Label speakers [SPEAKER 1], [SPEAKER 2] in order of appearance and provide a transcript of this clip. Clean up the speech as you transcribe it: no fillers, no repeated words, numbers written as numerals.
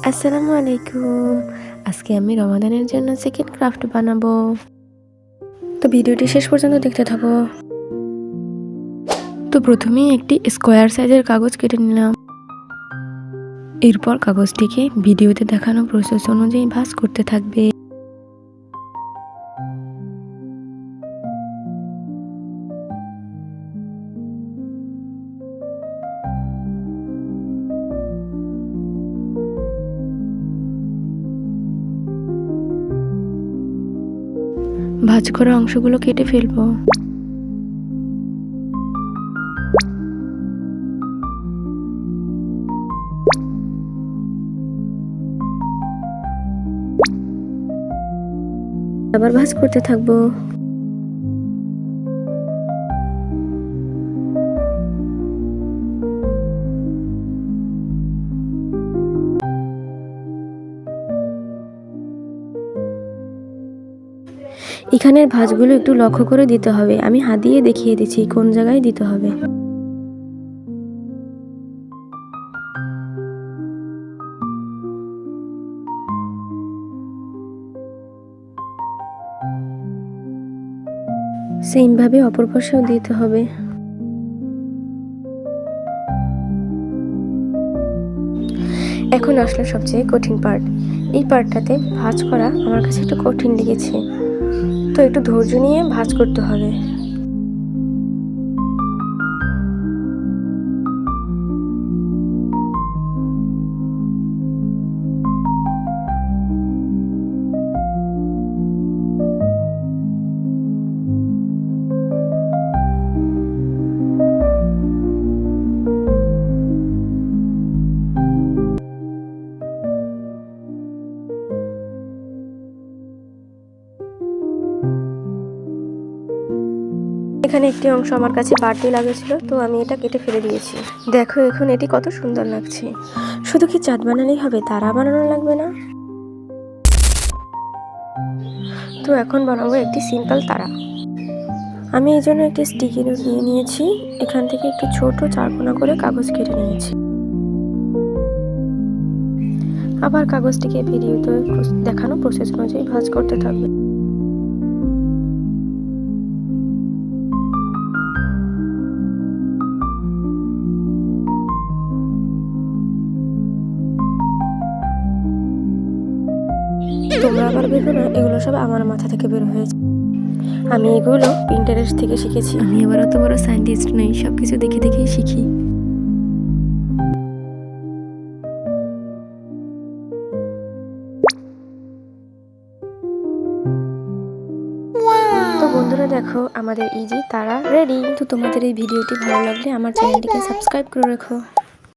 [SPEAKER 1] আসসালামু আলাইকুম। আজকে আমি রমাদানের জন্য সেকেন্ড ক্রাফট বানাবো। তো ভিডিওটি শেষ পর্যন্ত দেখতে থাকো। তো প্রথমেই একটি স্কোয়ার সাইজের কাগজ কেটে নিলাম। এরপর কাগজটিকে ভিডিওতে দেখানো প্রসেস অনুযায়ী ভাঁজ করতে থাকবে। ভাঁজ করা অংশগুলো কেটে ফেলবো। আবার ভাঁজ করতে থাকবো। এখানের ভাঁজগুলো একটু লক্ষ্য করে দিতে হবে। আমি হাত দিয়ে দেখিয়ে দিচ্ছি কোন জায়গায় দিতে হবে। সেম ভাবে অপর পাশেও দিতে হবে। এখন আসলে সবচেয়ে কঠিন পার্ট। এই পার্টটাতে ভাঁজ করা আমার কাছে একটু কঠিন লেগেছে, তো একটু ধৈর্য নিয়ে ভাঁজ করতে হবে। এখানে একটি অংশ আমার কাছে বাড়তি লাগেছিল, তো আমি এটা কেটে ফেলে দিয়েছি। দেখো এখন এটি কত সুন্দর লাগছে। শুধু কি চাঁদ বানালেই হবে, তারা বানানো লাগবে না। তো এখন বানাবো একটি সিম্পল তারা। আমি এই জন্য একটি স্টিকি নোট নিয়ে নিয়েছি। এখান থেকে একটু ছোট চারকোনা করে কাগজ কেটে নিয়েছি। আবার কাগজটিকে ভিডিওতে দেখানো প্রসেস অনুযায়ী ভাঁজ করতে থাকবে। তোমরা আবার ভেবো না এগুলো সব আমার মাথা থেকে বের হয়েছে। আমি এগুলো পিন্টারেস্ট থেকে শিখেছি। আমি আবার অত বড় সায়েন্টিস্ট নই, সবকিছু দেখে দেখেই শিখি। তো বন্ধুরা দেখো আমাদের ইজি তারা রেডি। তো তোমাদের এই ভিডিওটি ভালো লাগলে আমার চ্যানেলটিকে সাবস্ক্রাইব করে রেখো।